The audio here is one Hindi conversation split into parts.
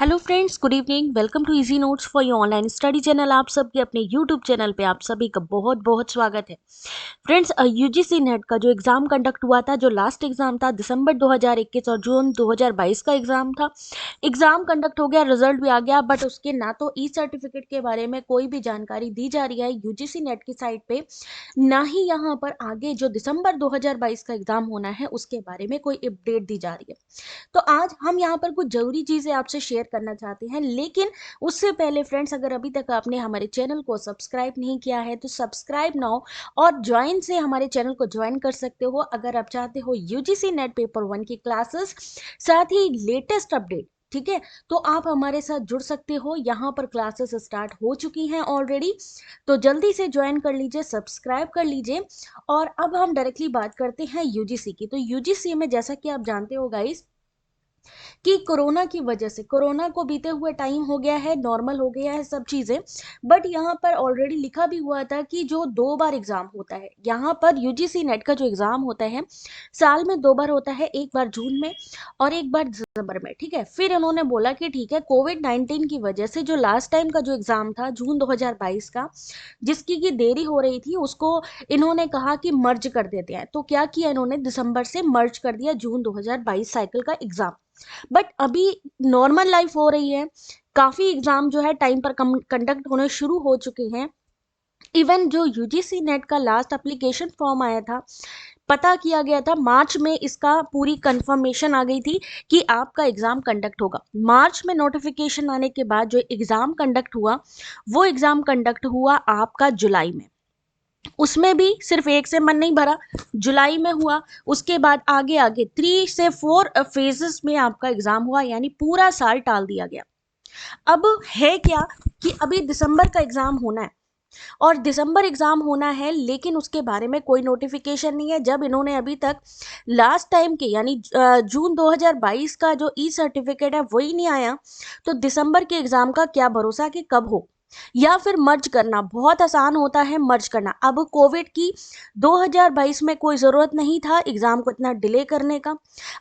Hello friends, good evening. Welcome to easy notes for your online study channel. आप सबके अपने यूट्यूब चैनल पे आप सभी का बहुत बहुत स्वागत है। फ्रेंड्स, यूजीसी नेट का जो एग्ज़ाम कंडक्ट हुआ था, जो लास्ट एग्ज़ाम था दिसंबर 2021 और जून 2022 का एग्ज़ाम था। एग्ज़ाम कंडक्ट हो गया, रिजल्ट भी आ गया, बट उसके ना तो ई सर्टिफिकेट के बारे में कोई भी जानकारी दी जा रही है यूजीसी नेट की साइट पे, ना ही यहाँ पर आगे जो दिसंबर 2022 का एग्ज़ाम होना है उसके बारे में कोई अपडेट दी जा रही है। तो आज हम यहाँ पर कुछ ज़रूरी चीज़ें आपसे शेयर करना चाहते हैं, लेकिन उससे पहले फ्रेंड्स, अगर अभी तक आपने हमारे चैनल को सब्सक्राइब नहीं किया है तो सब्सक्राइब नाउ और ज्वाइन से हमारे चैनल को ज्वाइन कर सकते हो अगर आप चाहते हो यूजीसी नेट पेपर 1 की क्लासेस, साथ ही लेटेस्ट अपडेट। ठीक है, तो आप हमारे साथ जुड़ सकते हो। यहाँ पर क्लासेस स्टार्ट हो चुकी हैं ऑलरेडी, तो जल्दी से ज्वाइन कर लीजिए, सब्सक्राइब कर लीजिए। और अब हम डायरेक्टली बात करते हैं यूजीसी की। तो यूजीसी में जैसा कि आप जानते हो गाइस कि कोरोना की वजह से, कोरोना को बीते हुए टाइम हो गया है, नॉर्मल हो गया है सब चीज़ें, बट यहाँ पर ऑलरेडी लिखा भी हुआ था कि जो 2 बार एग्ज़ाम होता है, यहाँ पर यूजीसी नेट का जो एग्ज़ाम होता है साल में 2 बार होता है, एक बार जून में और एक बार दिसंबर में। ठीक है, फिर इन्होंने बोला कि ठीक है, कोविड-19 की वजह से जो लास्ट टाइम का जो एग्ज़ाम था जून 2022 का, जिसकी की देरी हो रही थी, उसको इन्होंने कहा कि मर्ज कर देते हैं। तो क्या किया इन्होंने, दिसंबर से मर्ज कर दिया जून 2022 साइकिल का एग्ज़ाम। बट अभी नॉर्मल लाइफ हो रही है, काफ़ी एग्ज़ाम जो है टाइम पर कंडक्ट होने शुरू हो चुके हैं। इवन जो यूजीसी नेट का लास्ट एप्लीकेशन फॉर्म आया था, पता किया गया था मार्च में, इसका पूरी कंफर्मेशन आ गई थी कि आपका एग्ज़ाम कंडक्ट होगा। मार्च में नोटिफिकेशन आने के बाद जो एग्ज़ाम कंडक्ट हुआ, वो एग्ज़ाम कंडक्ट हुआ आपका जुलाई में। उसमें भी सिर्फ एक से मन नहीं भरा, जुलाई में हुआ। उसके बाद आगे आगे 3 से 4 फेजेस में आपका एग्जाम हुआ, यानी पूरा साल टाल दिया गया। अब है क्या कि अभी दिसंबर का एग्जाम होना है, और दिसंबर एग्जाम होना है, लेकिन उसके बारे में कोई नोटिफिकेशन नहीं है। जब इन्होंने अभी तक लास्ट टाइम के यानी जून 2022 का जो ई सर्टिफिकेट है वही नहीं आया, तो दिसंबर के एग्जाम का क्या भरोसा कि कब हो। या फिर मर्ज करना बहुत आसान होता है, मर्ज करना। अब कोविड की 2022 में कोई ज़रूरत नहीं था एग्ज़ाम को इतना डिले करने का।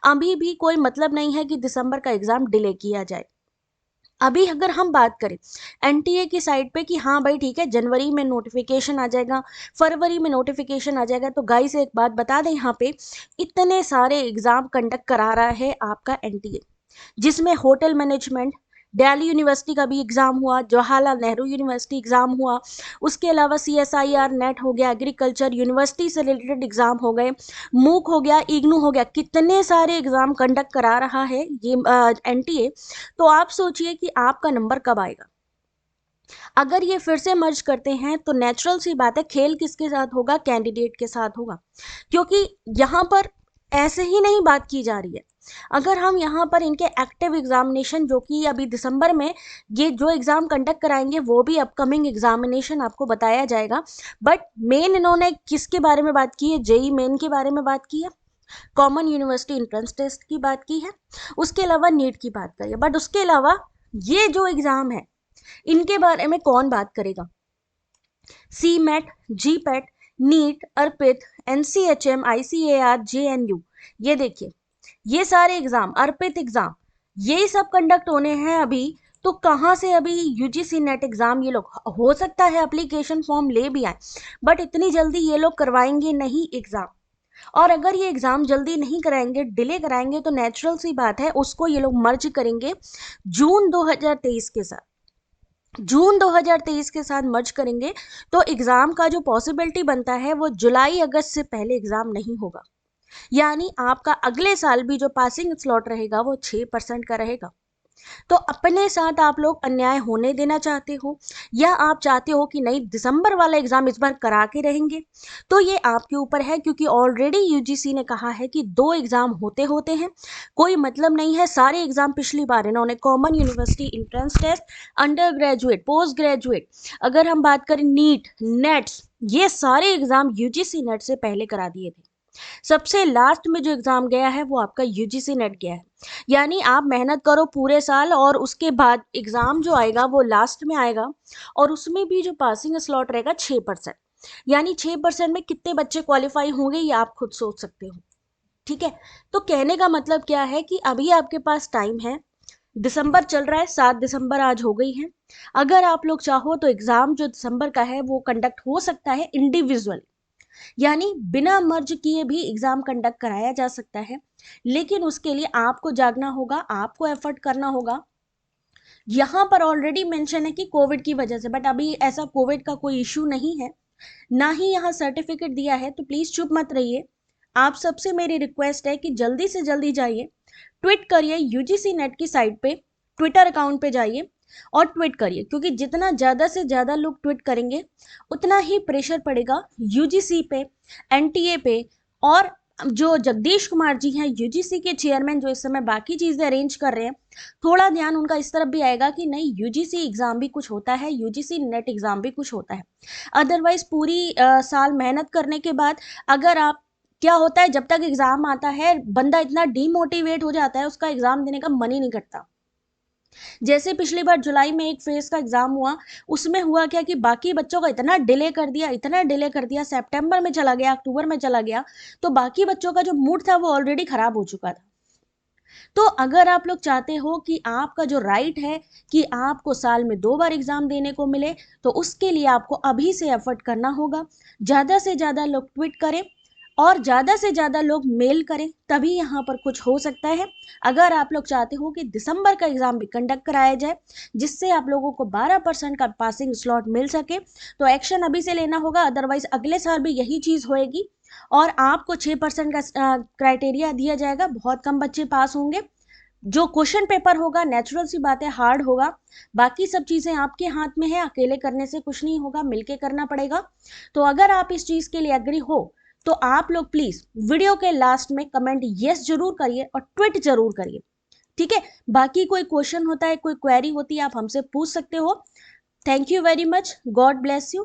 अभी भी कोई मतलब नहीं है कि दिसंबर का एग्ज़ाम डिले किया जाए। अभी अगर हम बात करें एनटीए की साइड पे कि हाँ भाई ठीक है, जनवरी में नोटिफिकेशन आ जाएगा, फरवरी में नोटिफिकेशन आ जाएगा, तो गाइस एक बात बता दें, यहाँ पे इतने सारे एग्ज़ाम कंडक्ट करा रहा है आपका एनटीए, जिसमें होटल मैनेजमेंट, दिल्ली यूनिवर्सिटी का भी एग्ज़ाम हुआ, जवाहरलाल नेहरू यूनिवर्सिटी एग्ज़ाम हुआ, उसके अलावा सीएसआईआर नेट हो गया, एग्रीकल्चर यूनिवर्सिटी से रिलेटेड एग्ज़ाम हो गए, मूक हो गया, इग्नू हो गया, कितने सारे एग्ज़ाम कंडक्ट करा रहा है ये एनटीए। तो आप सोचिए कि आपका नंबर कब आएगा। अगर ये फिर से मर्ज करते हैं तो नेचुरल सी बात है, खेल किसके साथ होगा, कैंडिडेट के साथ होगा। क्योंकि यहाँ पर ऐसे ही नहीं बात की जा रही है। अगर हम यहाँ पर इनके एक्टिव एग्जामिनेशन, जो कि अभी दिसंबर में ये जो एग्ज़ाम कंडक्ट कराएंगे, वो भी अपकमिंग एग्जामिनेशन आपको बताया जाएगा। बट मेन इन्होंने किसके बारे में बात की है, जेई मेन के बारे में बात की है, कॉमन यूनिवर्सिटी एंट्रेंस टेस्ट की बात की है, उसके अलावा नीट की बात करिए। बट उसके अलावा ये जो एग्ज़ाम है, इनके बारे में कौन बात करेगा। सी मैट, जी पैट, नीट, अर्पित, एनसीएचएम, आईसीएआर, जेएनयू, ये देखिए, ये सारे एग्जाम, अर्पित एग्जाम, ये सब कंडक्ट होने हैं अभी। तो कहाँ से अभी यूजीसी नेट एग्जाम ये लोग, हो सकता है एप्लीकेशन फॉर्म ले भी आए, बट इतनी जल्दी ये लोग करवाएंगे नहीं एग्जाम। और अगर ये एग्जाम जल्दी नहीं कराएंगे, डिले कराएंगे, तो नेचुरल सी बात है उसको ये लोग मर्ज करेंगे जून 2023 के साथ। जून 2023 के साथ मर्ज करेंगे, तो एग्जाम का जो पॉसिबिलिटी बनता है वो जुलाई अगस्त से पहले एग्जाम नहीं होगा। यानी आपका अगले साल भी जो पासिंग स्लॉट रहेगा वो 6% का रहेगा। तो अपने साथ आप लोग अन्याय होने देना चाहते हो, या आप चाहते हो कि नहीं दिसंबर वाला एग्जाम इस बार करा के रहेंगे, तो ये आपके ऊपर है। क्योंकि ऑलरेडी यूजीसी ने कहा है कि 2 एग्जाम होते होते हैं, कोई मतलब नहीं है। सारे एग्जाम पिछली बार इन्होंने common university entrance test, under graduate, post graduate, अगर हम बात करें नीट, नेट्स, ये सारे एग्जाम यूजीसी नेट से पहले करा दिए थे। सबसे लास्ट में जो एग्जाम गया है वो आपका यूजीसी नेट गया है। यानी आप मेहनत करो पूरे साल, और उसके बाद एग्जाम जो आएगा वो लास्ट में आएगा, और उसमें भी जो पासिंग स्लॉट रहेगा 6%। यानी 6% में कितने बच्चे क्वालिफाई होंगे ये आप खुद सोच सकते हो। ठीक है, तो कहने का मतलब क्या है कि अभी आपके पास टाइम है, दिसंबर चल रहा है, 7 दिसंबर आज हो गई है। अगर आप लोग चाहो तो एग्जाम जो दिसंबर का है वो कंडक्ट हो सकता है इंडिविजुअल, यानी बिना मर्ज किए भी एग्जाम कंडक्ट कराया जा सकता है। लेकिन उसके लिए आपको जागना होगा, आपको एफर्ट करना होगा। यहाँ पर ऑलरेडी मेंशन है कि कोविड की वजह से, बट अभी ऐसा कोविड का कोई इश्यू नहीं है, ना ही यहाँ सर्टिफिकेट दिया है, तो प्लीज चुप मत रहिए। आप सबसे मेरी रिक्वेस्ट है कि जल्दी से जल्दी जाइए, ट्वीट करिए यूजीसी नेट की साइट पे, ट्विटर अकाउंट पे जाइए और ट्वीट करिए, क्योंकि जितना ज़्यादा से ज़्यादा लोग ट्वीट करेंगे उतना ही प्रेशर पड़ेगा यूजीसी पे, एनटीए पे। और जो जगदीश कुमार जी हैं यूजीसी के चेयरमैन, जो इस समय बाकी चीज़ें अरेंज कर रहे हैं, थोड़ा ध्यान उनका इस तरफ भी आएगा कि नहीं, यूजीसी एग्ज़ाम भी कुछ होता है, यूजीसी नेट एग्ज़ाम भी कुछ होता है। अदरवाइज पूरी साल मेहनत करने के बाद अगर आप, क्या होता है जब तक एग्जाम आता है बंदा इतना डीमोटिवेट हो जाता है, उसका एग्जाम देने का मन ही नहीं करता। जैसे पिछली बार जुलाई में एक फेज का एग्जाम हुआ, उसमें हुआ क्या कि बाकी बच्चों का इतना डिले कर दिया, इतना डिले कर दिया, सितंबर में चला गया, अक्टूबर में चला गया, तो बाकी बच्चों का जो मूड था वो ऑलरेडी खराब हो चुका था। तो अगर आप लोग चाहते हो कि आपका जो राइट है कि आपको साल में 2 बार एग्जाम देने को मिले, तो उसके लिए आपको अभी से एफर्ट करना होगा। ज़्यादा से ज़्यादा लोग ट्वीट करें और ज़्यादा से ज़्यादा लोग मेल करें, तभी यहाँ पर कुछ हो सकता है। अगर आप लोग चाहते हो कि दिसंबर का एग्ज़ाम भी कंडक्ट कराया जाए, जिससे आप लोगों को 12% का पासिंग स्लॉट मिल सके, तो एक्शन अभी से लेना होगा, अदरवाइज अगले साल भी यही चीज़ होएगी और आपको 6% का क्राइटेरिया दिया जाएगा, बहुत कम बच्चे पास होंगे। जो क्वेश्चन पेपर होगा नेचुरल सी बात है हार्ड होगा, बाकी सब चीज़ें आपके हाथ में है, अकेले करने से कुछ नहीं होगा, मिलके करना पड़ेगा। तो अगर आप इस चीज़ के लिए एग्री हो तो आप लोग प्लीज़ वीडियो के लास्ट में कमेंट यस जरूर करिए और ट्वीट जरूर करिए, ठीक है। बाकी कोई क्वेश्चन होता है, कोई क्वेरी होती है, आप हमसे पूछ सकते हो। Thank you very much, God bless you.